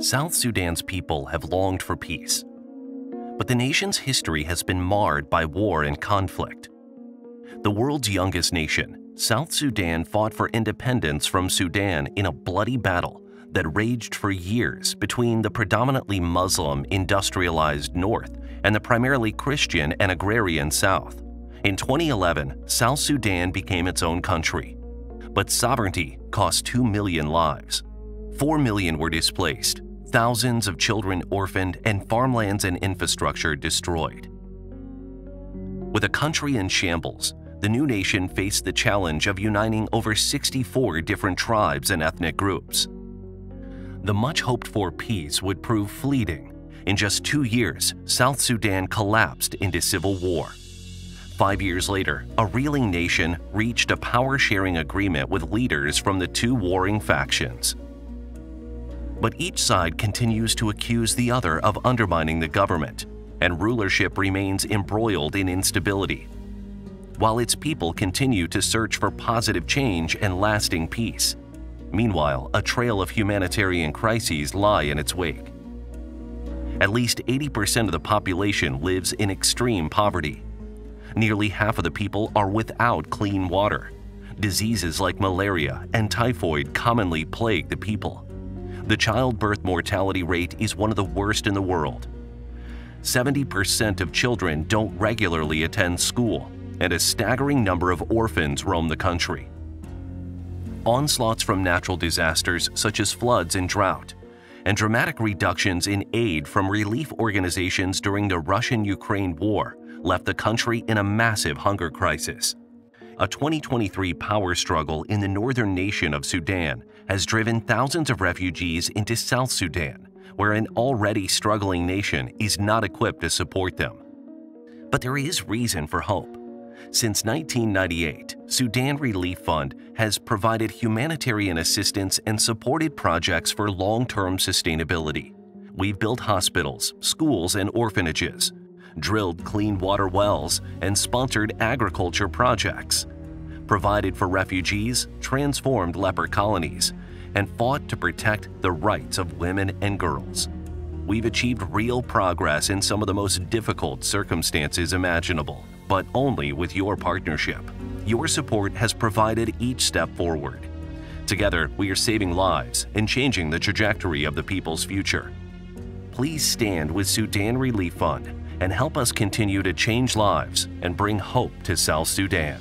South Sudan's people have longed for peace, but the nation's history has been marred by war and conflict. The world's youngest nation, South Sudan fought for independence from Sudan in a bloody battle that raged for years between the predominantly Muslim industrialized North and the primarily Christian and agrarian South. In 2011, South Sudan became its own country, but sovereignty cost 2 million lives. 4 million were displaced, thousands of children orphaned, and farmlands and infrastructure destroyed. With a country in shambles, the new nation faced the challenge of uniting over 64 different tribes and ethnic groups. The much-hoped-for peace would prove fleeting. In just 2 years, South Sudan collapsed into civil war. 5 years later, a reeling nation reached a power-sharing agreement with leaders from the two warring factions. But each side continues to accuse the other of undermining the government, and rulership remains embroiled in instability, while its people continue to search for positive change and lasting peace. Meanwhile, a trail of humanitarian crises lie in its wake. At least 80% of the population lives in extreme poverty. Nearly half of the people are without clean water. Diseases like malaria and typhoid commonly plague the people. The childbirth mortality rate is one of the worst in the world. 70% of children don't regularly attend school, and a staggering number of orphans roam the country. Onslaughts from natural disasters such as floods and drought, and dramatic reductions in aid from relief organizations during the Russian-Ukraine war left the country in a massive hunger crisis. A 2023 power struggle in the northern nation of Sudan has driven thousands of refugees into South Sudan, where an already struggling nation is not equipped to support them. But there is reason for hope. Since 1998, Sudan Relief Fund has provided humanitarian assistance and supported projects for long-term sustainability. We've built hospitals, schools, and orphanages, drilled clean water wells, and sponsored agriculture projects, provided for refugees, transformed leper colonies, and fought to protect the rights of women and girls. We've achieved real progress in some of the most difficult circumstances imaginable, but only with your partnership. Your support has provided each step forward. Together, we are saving lives and changing the trajectory of the people's future. Please stand with Sudan Relief Fund and help us continue to change lives and bring hope to South Sudan.